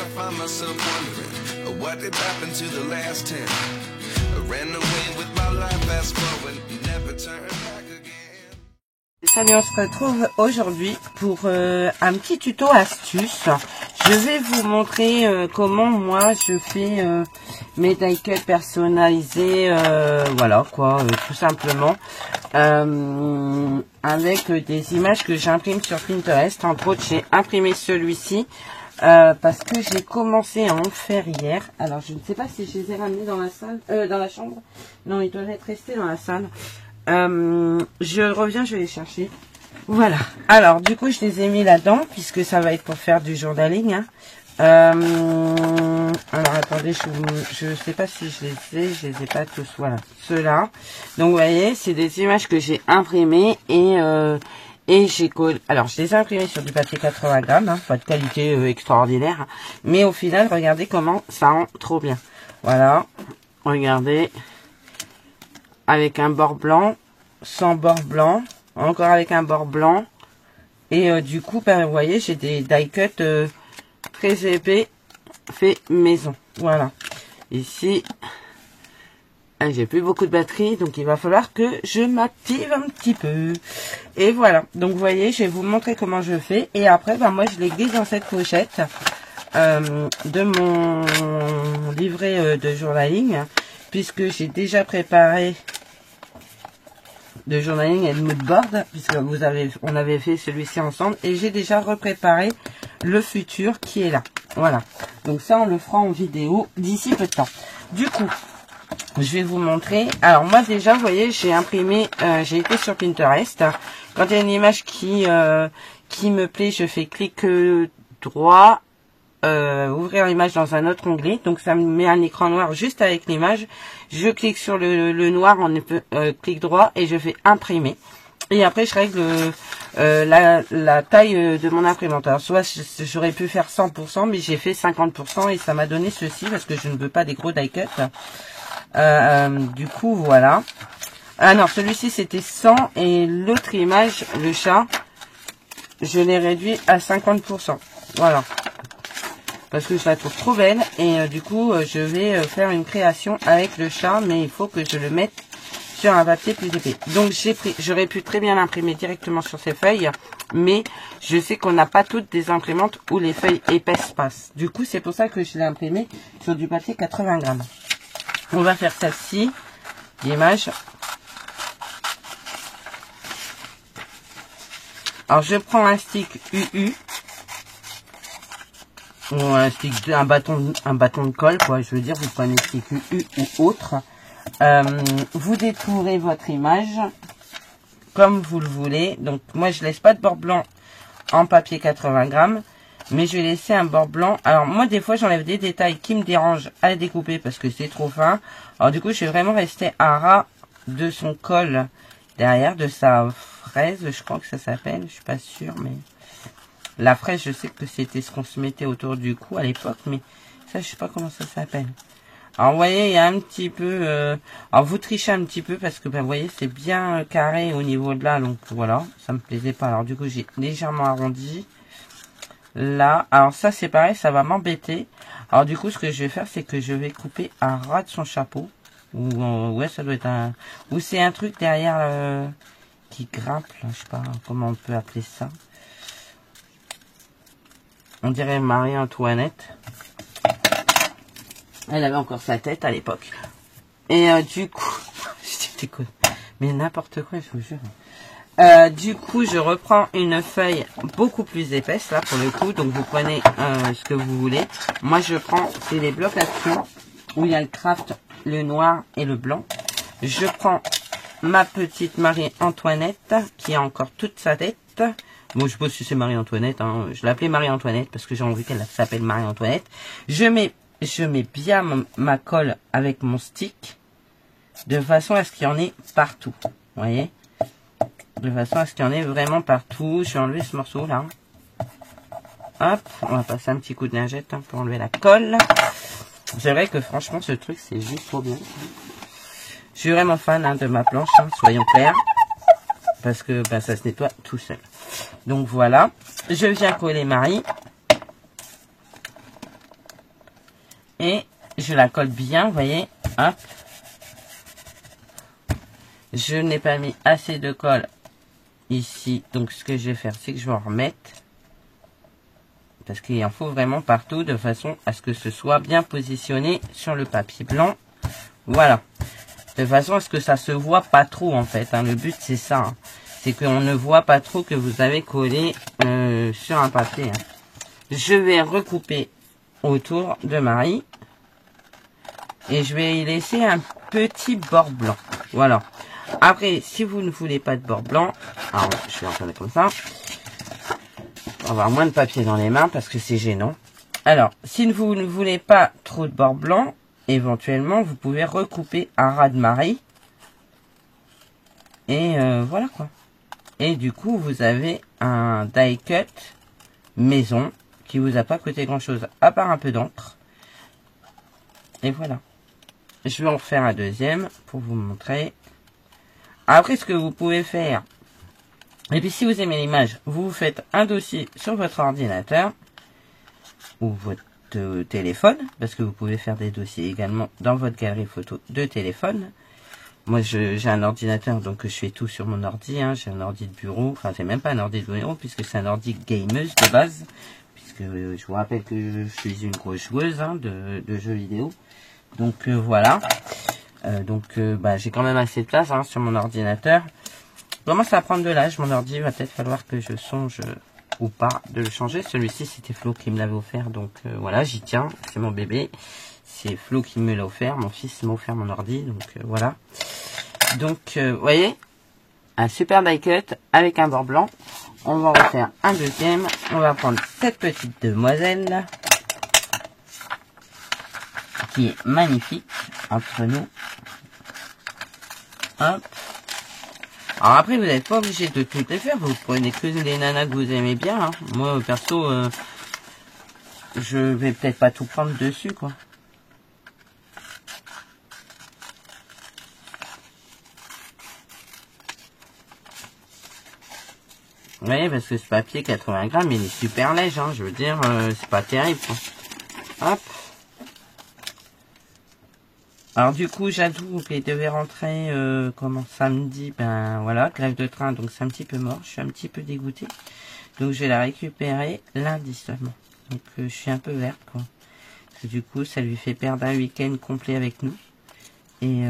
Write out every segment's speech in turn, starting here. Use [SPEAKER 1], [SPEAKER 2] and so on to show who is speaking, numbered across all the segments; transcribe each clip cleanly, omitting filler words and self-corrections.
[SPEAKER 1] I find myself wondering what did happen to the last 10. I ran away with my life, fast forward, never turn back again.
[SPEAKER 2] Salut, on se retrouve aujourd'hui pour un petit tuto astuce. Je vais vous montrer comment moi je fais mes die cuts personnalisés, voilà quoi, tout simplement, avec des images que j'imprime sur Pinterest. Entre autres, j'ai imprimé celui-ci parce que j'ai commencé à en faire hier. Alors je ne sais pas si je les ai ramenés dans la salle, dans la chambre. Non, ils doivent être restés dans la salle. Je reviens, je vais les chercher. Voilà. Alors, du coup, je les ai mis là-dedans, puisque ça va être pour faire du journaling. Hein. Alors, attendez, je sais pas si je les ai pas tous. Voilà, ceux-là. Donc, vous voyez, c'est des images que j'ai imprimées et j'ai collé. Alors, je les ai imprimées sur du papier 80 grammes, hein, pas de qualité extraordinaire. Mais au final, regardez comment ça rend trop bien. Voilà. Regardez. Avec un bord blanc, sans bord blanc, encore avec un bord blanc. Et du coup, ben, vous voyez, j'ai des die cuts très épais, fait maison. Voilà. Ici, j'ai plus beaucoup de batterie, donc il va falloir que je m'active un petit peu. Et voilà. Donc, vous voyez, je vais vous montrer comment je fais. Et après, ben, moi, je les glisse dans cette pochette de mon livret de journaling, puisque j'ai déjà préparé de journaling et de mood board, puisque on avait fait celui-ci ensemble, et j'ai déjà repréparé le futur qui est là. Voilà. Donc ça, on le fera en vidéo d'ici peu de temps. Du coup, je vais vous montrer. Alors moi déjà, vous voyez, j'ai imprimé, j'ai été sur Pinterest. Quand il y a une image qui me plaît, je fais clic droit. Ouvrir l'image dans un autre onglet, donc ça me met un écran noir juste avec l'image. Je clique sur le noir, clic droit et je fais imprimer. Et après je règle la taille de mon imprimante. Alors soit j'aurais pu faire 100%, mais j'ai fait 50% et ça m'a donné ceci parce que je ne veux pas des gros die cuts. Du coup voilà. Ah non, celui-ci c'était 100 et l'autre image, le chat, je l'ai réduit à 50%. Voilà. Parce que je la trouve trop belle et du coup je vais faire une création avec le chat, mais il faut que je le mette sur un papier plus épais. Donc j'aurais pu très bien l'imprimer directement sur ces feuilles, mais je sais qu'on n'a pas toutes des imprimantes où les feuilles épaisses passent. Du coup c'est pour ça que je l'ai imprimé sur du papier 80 grammes. On va faire celle-ci, l'image. Alors je prends un stick UU. Ou un bâton de colle, quoi. Je veux dire, vous prenez un stick U ou autre. Vous détourez votre image comme vous le voulez. Donc, moi, je laisse pas de bord blanc en papier 80 grammes. Mais je vais laisser un bord blanc. Alors, moi, des fois, j'enlève des détails qui me dérangent à découper parce que c'est trop fin. Alors, du coup, je vais vraiment rester à ras de son col derrière, de sa fraise, je crois que ça s'appelle. Je suis pas sûre, mais... La fraise, je sais que c'était ce qu'on se mettait autour du cou à l'époque, mais ça, je sais pas comment ça s'appelle. Alors, vous voyez, il y a un petit peu... Alors, vous trichez un petit peu parce que, ben, vous voyez, c'est bien carré au niveau de là. Donc, voilà, ça me plaisait pas. Alors, du coup, j'ai légèrement arrondi. Là, alors ça, c'est pareil, ça va m'embêter. Alors, du coup, ce que je vais faire, c'est que je vais couper à ras de son chapeau. Ou, ouais, ça doit être un... Ou c'est un truc derrière qui grimpe, là, je sais pas comment on peut appeler ça. On dirait Marie-Antoinette. Elle avait encore sa tête à l'époque. Et du coup... J'étais con. Mais n'importe quoi, je vous jure. Du coup, je reprends une feuille beaucoup plus épaisse, là, pour le coup. Donc, vous prenez ce que vous voulez. Moi, je prends... C'est les blocs action où il y a le craft, le noir et le blanc. Je prends ma petite Marie-Antoinette qui a encore toute sa tête. Bon, je sais pas si c'est Marie-Antoinette, hein. Je l'appelais Marie-Antoinette parce que j'ai envie qu'elle s'appelle Marie-Antoinette. Je mets bien ma colle avec mon stick de façon à ce qu'il y en ait partout. Vous voyez? De façon à ce qu'il y en ait vraiment partout. Je vais enlever ce morceau là. Hop, on va passer un petit coup de lingette pour enlever la colle. C'est vrai que franchement, ce truc, c'est juste trop bien. Je suis vraiment fan de ma planche, hein, soyons clairs. Parce que ben, ça se nettoie tout seul. Donc voilà, je viens coller Marie. Et je la colle bien, vous voyez, hop. Je n'ai pas mis assez de colle ici, donc ce que je vais faire, c'est que je vais en remettre. Parce qu'il en faut vraiment partout, de façon à ce que ce soit bien positionné sur le papier blanc. Voilà. De façon à ce que ça se voit pas trop, en fait. Hein. Le but, c'est ça. Hein. C'est qu'on ne voit pas trop que vous avez collé sur un papier. Hein. Je vais recouper autour de Marie. Et je vais y laisser un petit bord blanc. Voilà. Après, si vous ne voulez pas de bord blanc, alors je vais en faire comme ça. On va avoir moins de papier dans les mains parce que c'est gênant. Alors, si vous ne voulez pas trop de bord blanc, éventuellement, vous pouvez recouper à ras de marée. Et voilà quoi. Et du coup, vous avez un die cut maison qui vous a pas coûté grand chose à part un peu d'encre. Et voilà. Je vais en faire un deuxième pour vous montrer. Après, ce que vous pouvez faire, et puis si vous aimez l'image, vous faites un dossier sur votre ordinateur ou votre téléphone, parce que vous pouvez faire des dossiers également dans votre galerie photo de téléphone. Moi, j'ai un ordinateur, donc je fais tout sur mon ordi. Hein. J'ai un ordi de bureau, enfin c'est même pas un ordi de bureau, puisque c'est un ordi gameuse de base, puisque je vous rappelle que je suis une grosse joueuse hein, de jeux vidéo. Donc voilà. J'ai quand même assez de place hein, sur mon ordinateur. Je commence à prendre de l'âge, mon ordi, va peut-être falloir que je songe ou pas de le changer. Celui-ci, c'était Flo qui me l'avait offert, donc voilà, j'y tiens, c'est mon bébé. C'est Flo qui me l'a offert, mon fils m'a offert mon ordi, donc voilà. Donc, vous voyez, un super die cut avec un bord blanc. On va en refaire un deuxième. On va prendre cette petite demoiselle qui est magnifique entre nous. Hop. Alors après, vous n'êtes pas obligé de toutes les faire. Vous prenez que les nanas que vous aimez bien. Hein. Moi, perso, je vais peut-être pas tout prendre dessus, quoi. Vous voyez, parce que ce papier 80 grammes, il est super léger. Hein. Je veux dire, c'est pas terrible, quoi. Hop. Alors du coup, j'avoue qu'il devait rentrer samedi, ben voilà, grève de train, donc c'est un petit peu mort, je suis un petit peu dégoûtée. Donc je vais la récupérer lundi seulement. Donc je suis un peu verte quoi. Parce que du coup, ça lui fait perdre un week-end complet avec nous. Et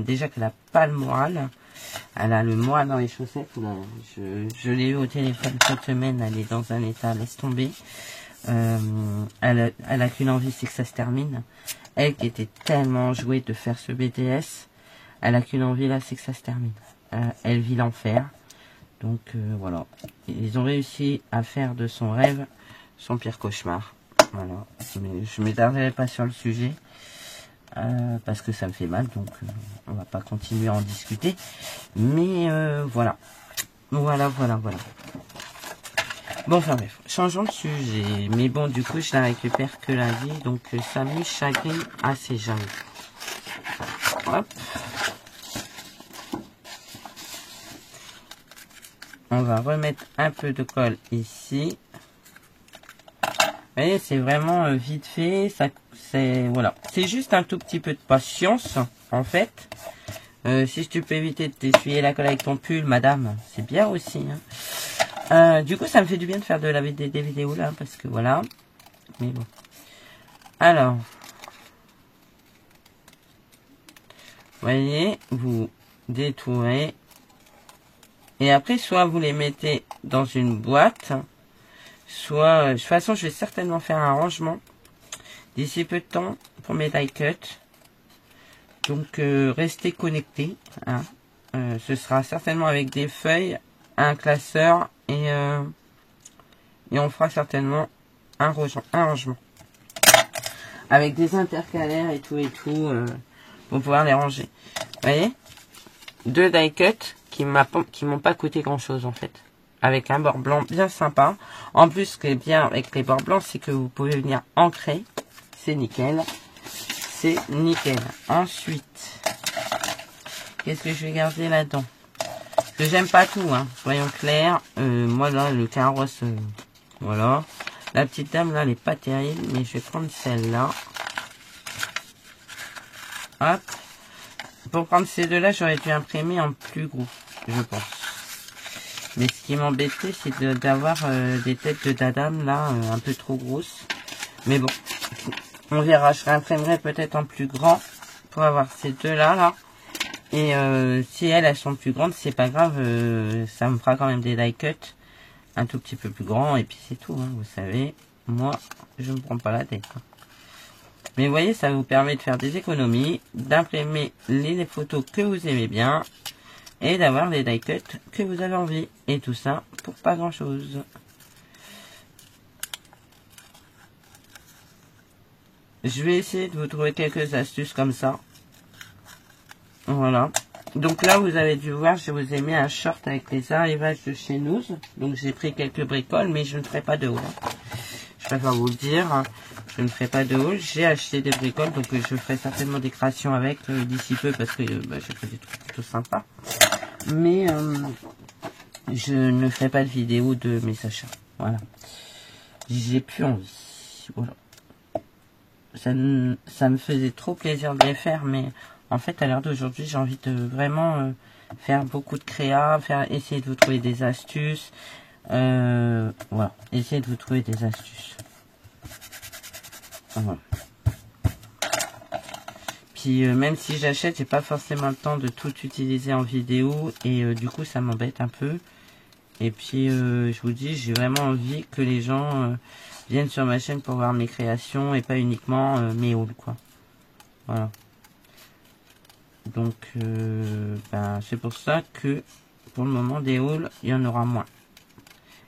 [SPEAKER 2] déjà qu'elle a pas le moral, elle a le moral dans les chaussettes. Là, je l'ai eu au téléphone cette semaine, elle est dans un état, laisse tomber. Elle a qu'une envie, c'est que ça se termine. Elle qui était tellement jouée de faire ce BTS, elle a qu'une envie là, c'est que ça se termine. Elle vit l'enfer. Donc voilà. Ils ont réussi à faire de son rêve son pire cauchemar. Voilà. Mais je ne m'étarderai pas sur le sujet. Parce que ça me fait mal. Donc on va pas continuer à en discuter. Mais voilà. Voilà. Bon, enfin bref, changeons de sujet. Mais bon, du coup, je la récupère que lundi. Donc, ça me chagrine assez jamais. Hop. On va remettre un peu de colle ici. Vous voyez, c'est vraiment vite fait. Voilà. C'est juste un tout petit peu de patience, en fait. Si tu peux éviter de t'essuyer la colle avec ton pull, madame, c'est bien aussi, hein. Du coup, ça me fait du bien de faire des vidéos là, parce que voilà. Mais bon. Alors. Vous voyez, vous détourez. Et après, soit vous les mettez dans une boîte, soit... de toute façon, je vais certainement faire un rangement d'ici peu de temps pour mes die cuts. Donc, restez connectés. Hein. Ce sera certainement avec des feuilles, un classeur et on fera certainement un rangement avec des intercalaires et tout pour pouvoir les ranger. Vous voyez, 2 die cuts qui m'ont pas coûté grand chose en fait, avec un bord blanc bien sympa. En plus, ce qui est bien avec les bords blancs, c'est que vous pouvez venir ancrer. C'est nickel. C'est nickel. Ensuite, qu'est-ce que je vais garder là-dedans? Que j'aime pas tout, hein. Soyons clairs. Moi là, le carrosse, voilà. La petite dame là, elle est pas terrible, mais je vais prendre celle-là. Hop. Pour prendre ces deux-là, j'aurais dû imprimer en plus gros, je pense. Mais ce qui m'embêtait, c'est d'avoir des têtes de dadam là, un peu trop grosses. Mais bon, on verra. Je réimprimerai peut-être en plus grand pour avoir ces deux-là là. Et si elles sont plus grandes, c'est pas grave, ça me fera quand même des die cut un tout petit peu plus grands et puis c'est tout, hein, vous savez, moi je ne me prends pas la tête. Hein. Mais vous voyez, ça vous permet de faire des économies, d'imprimer les photos que vous aimez bien et d'avoir les die cut que vous avez envie. Et tout ça pour pas grand chose. Je vais essayer de vous trouver quelques astuces comme ça. Voilà. Donc là, vous avez dû voir, je vous ai mis un short avec les arrivages de chez nous. Donc j'ai pris quelques bricoles, mais je ne ferai pas de haul. Je préfère vous le dire, je ne ferai pas de haul. J'ai acheté des bricoles, donc je ferai certainement des créations avec d'ici peu, parce que j'ai fait des trucs plutôt sympas. Mais je ne ferai pas de vidéo de mes achats. Voilà. J'ai plus envie. Voilà. Ça me faisait trop plaisir de les faire, mais... En fait, à l'heure d'aujourd'hui, j'ai envie de vraiment faire beaucoup de créa, essayer de vous trouver des astuces. Voilà, essayer de vous trouver des astuces. Voilà. Puis, même si j'achète, j'ai pas forcément le temps de tout utiliser en vidéo. Et du coup, ça m'embête un peu. Et puis, je vous dis, j'ai vraiment envie que les gens viennent sur ma chaîne pour voir mes créations et pas uniquement mes hauls, quoi. Voilà. Donc, c'est pour ça que, pour le moment, des hauls, il y en aura moins.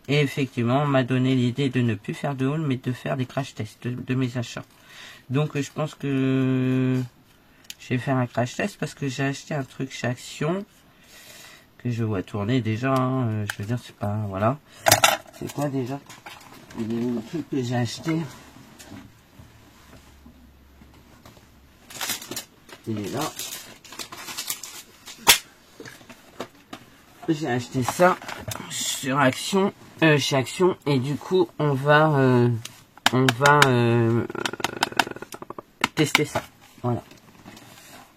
[SPEAKER 2] Et effectivement, on m'a donné l'idée de ne plus faire de hauls, mais de faire des crash tests de mes achats. Donc, je pense que je vais faire un crash test parce que j'ai acheté un truc chez Action que je vois tourner déjà. Hein, je veux dire, c'est pas... Voilà. C'est quoi déjà? Il est où le truc que j'ai acheté? Il est là. J'ai acheté ça sur Action, chez Action, et du coup on va tester ça. Voilà,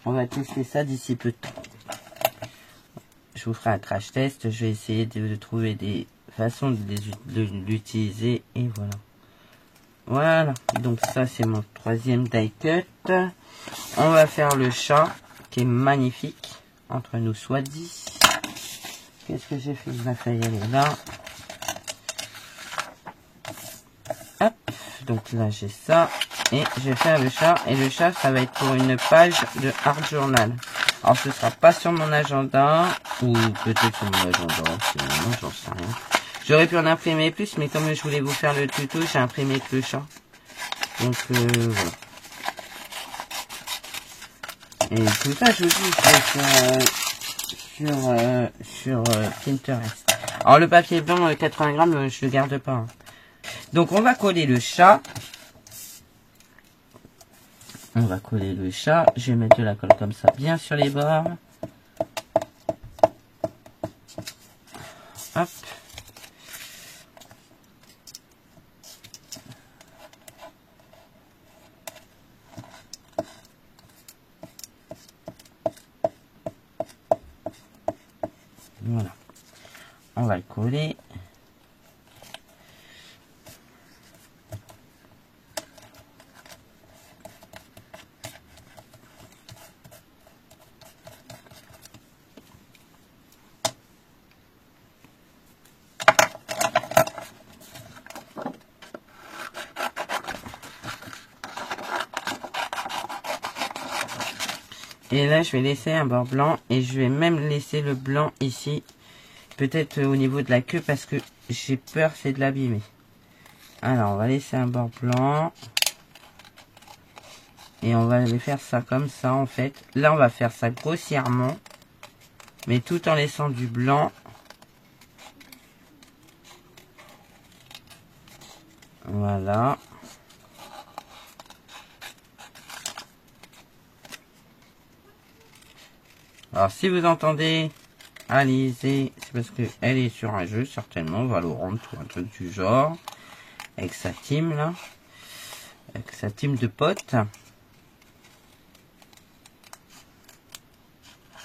[SPEAKER 2] on va tester ça d'ici peu de temps. Je vous ferai un crash test. Je vais essayer de trouver des façons de l'utiliser et voilà. Voilà, donc ça c'est mon troisième die cut. On va faire le chat qui est magnifique. Entre nous soit dit. Qu'est-ce que j'ai fait? La feuille elle est là. Hop, donc là j'ai ça. Et je vais faire le chat. Et le chat ça va être pour une page de Art Journal. Alors ce sera pas sur mon agenda. Ou peut-être sur mon agenda. Sinon j'en sais rien. J'aurais pu en imprimer plus. Mais comme je voulais vous faire le tuto, j'ai imprimé que le chat. Donc voilà. Et tout ça je vous dis, je vais faire sur Pinterest. Alors le papier blanc 80 grammes, je le garde pas. Hein. Donc on va coller le chat. On va coller le chat. Je vais mettre de la colle comme ça, bien sur les bords. Hop. Voilà. On va le coller. Et là, je vais laisser un bord blanc et je vais même laisser le blanc ici. Peut-être au niveau de la queue parce que j'ai peur c'est de l'abîmer. Alors, on va laisser un bord blanc. Et on va aller faire ça comme ça en fait. Là, on va faire ça grossièrement. Mais tout en laissant du blanc. Voilà. Alors, si vous entendez Alizée, c'est parce qu'elle est sur un jeu, certainement, Valorant ou un truc du genre. avec sa team là, avec sa team de potes.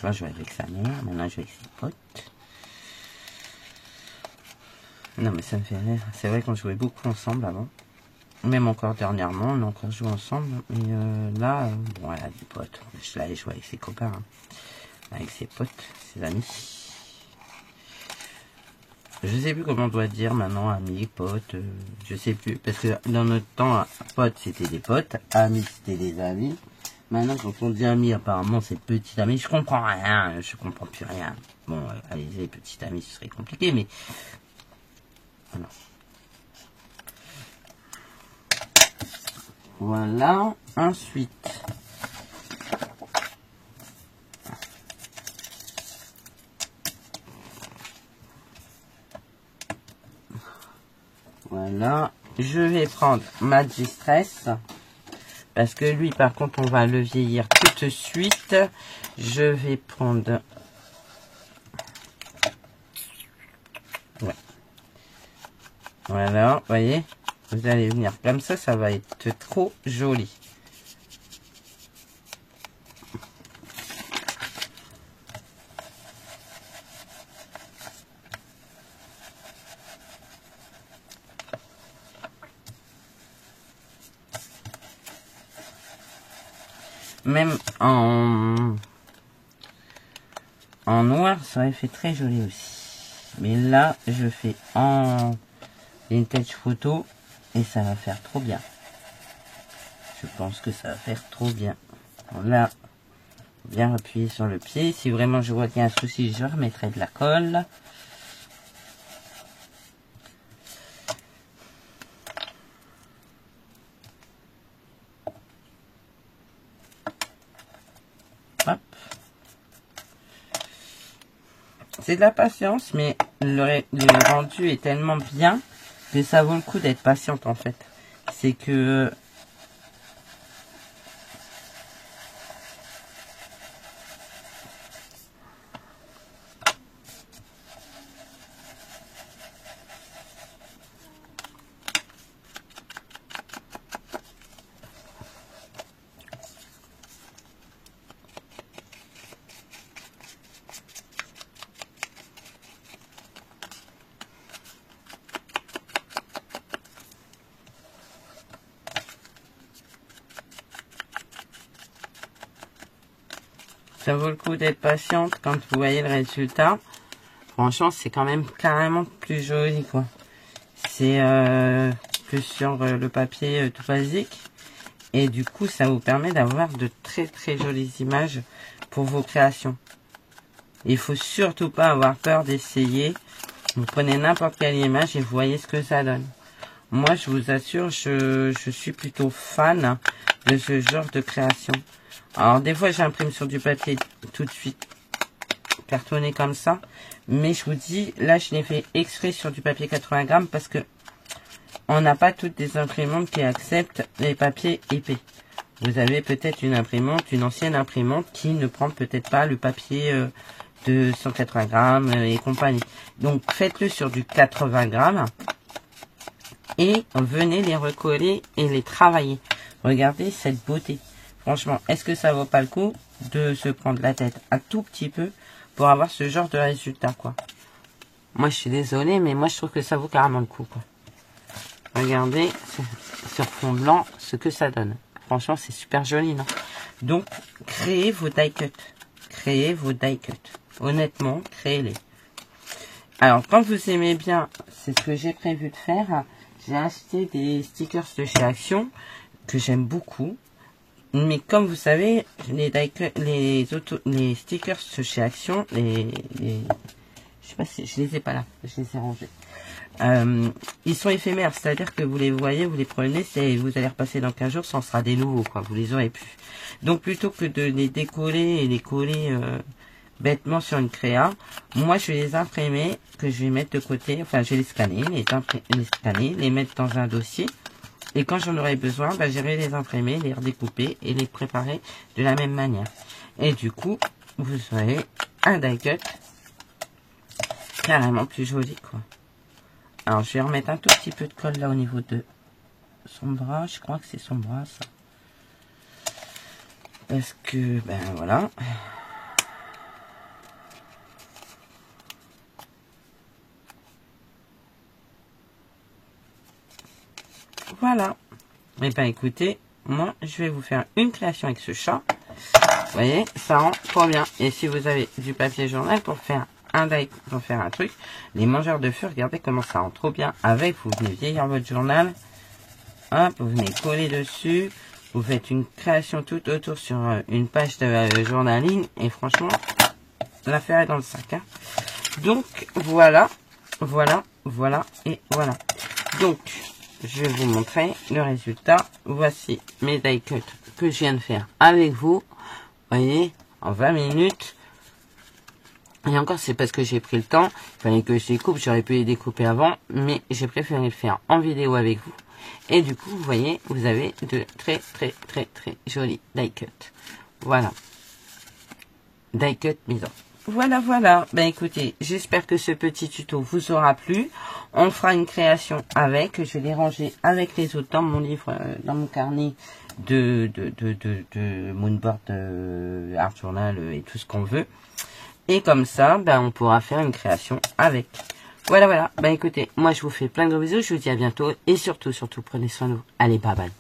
[SPEAKER 2] Là, je vais avec sa mère, maintenant je vais avec ses potes. Non mais ça me fait rire, c'est vrai qu'on jouait beaucoup ensemble avant. Même encore dernièrement, on a encore joué ensemble. Mais là, bon, elle a des potes. Je l'avais joué avec ses copains, hein. Avec ses potes, ses amis. Je sais plus comment on doit dire maintenant, amis, potes, je sais plus. Parce que dans notre temps, potes c'était des potes, amis c'était des amis. Maintenant, quand on dit amis, apparemment c'est petit ami. Je comprends rien, je comprends plus rien. Bon, allez-y, petit ami, ce serait compliqué, mais voilà. Voilà, ensuite, voilà, je vais prendre Magistress, parce que lui, par contre, on va le vieillir tout de suite. Je vais prendre, ouais, voilà, vous voyez. Vous allez venir comme ça va être trop joli. Même en noir, ça aurait fait très joli aussi. Mais là, je fais en vintage photo. Et ça va faire trop bien. Je pense que ça va faire trop bien. Là, bien appuyer sur le pied. Si vraiment je vois qu'il y a un souci, je remettrai de la colle. Hop. C'est de la patience, mais le rendu est tellement bien que ça vaut le coup d'être patiente en fait. C'est que ça vaut le coup d'être patiente quand vous voyez le résultat. Franchement, c'est quand même carrément plus joli, quoi. C'est que sur le papier tout basique. Et du coup, ça vous permet d'avoir de très très jolies images pour vos créations. Il faut surtout pas avoir peur d'essayer. Vous prenez n'importe quelle image et vous voyez ce que ça donne. Moi, je vous assure, je suis plutôt fan de ce genre de création. Alors, des fois, j'imprime sur du papier tout de suite cartonné comme ça. Mais je vous dis, là, je l'ai fait exprès sur du papier 80 grammes parce que on n'a pas toutes des imprimantes qui acceptent les papiers épais. Vous avez peut-être une imprimante, une ancienne imprimante qui ne prend peut-être pas le papier de 180 grammes et compagnie. Donc, faites-le sur du 80 grammes et venez les recoller et les travailler. Regardez cette beauté. Franchement, est-ce que ça vaut pas le coup de se prendre la tête un tout petit peu pour avoir ce genre de résultat, quoi. Moi, je suis désolée, mais moi, je trouve que ça vaut carrément le coup, quoi. Regardez sur fond blanc ce que ça donne. Franchement, c'est super joli, non? Donc, créez vos die cuts. Créez vos die cuts. Honnêtement, créez-les. Alors, quand vous aimez bien, c'est ce que j'ai prévu de faire. J'ai acheté des stickers de chez Action que j'aime beaucoup. Mais comme vous savez, les stickers de chez Action, je sais pas si je les ai pas là, je les ai rangés. Ils sont éphémères, c'est-à-dire que vous les voyez, vous les prenez, vous allez repasser dans 15 jours, ça en sera des nouveaux, quoi. Vous les aurez plus. Donc plutôt que de les décoller et les coller bêtement sur une créa, moi je vais les imprimer, que je vais mettre de côté, enfin je vais les scanner, les mettre dans un dossier. Et quand j'en aurai besoin, bah, j'irai les imprimer, les redécouper et les préparer de la même manière. Et du coup, vous aurez un die cut carrément plus joli, quoi. Alors, je vais remettre un tout petit peu de colle là au niveau de son bras. Je crois que c'est son bras, ça. Parce que, ben voilà. Voilà. Et ben écoutez, moi, je vais vous faire une création avec ce chat. Vous voyez, ça rend trop bien. Et si vous avez du papier journal pour faire un die, pour faire un truc, les mangeurs de feu, regardez comment ça rend trop bien avec. Vous venez vieillir votre journal. Hop, vous venez coller dessus. Vous faites une création tout autour sur une page de journaling. Et franchement, l'affaire est dans le sac. Hein. Donc, voilà. Voilà, voilà et voilà. Donc, je vais vous montrer le résultat. Voici mes die cuts que je viens de faire avec vous. Vous voyez, en 20 minutes. Et encore, c'est parce que j'ai pris le temps. Il fallait que je découpe. J'aurais pu les découper avant. Mais j'ai préféré le faire en vidéo avec vous. Et du coup, vous voyez, vous avez de très jolis die cuts. Voilà. Die cut maison. Voilà, voilà. Ben écoutez, j'espère que ce petit tuto vous aura plu. On fera une création avec. Je vais les ranger avec les autres dans mon livre, dans mon carnet de Moonboard, Art Journal et tout ce qu'on veut. Et comme ça, ben on pourra faire une création avec. Voilà, voilà. Ben écoutez, moi je vous fais plein de gros bisous. Je vous dis à bientôt. Et surtout, prenez soin de vous. Allez, bye bye.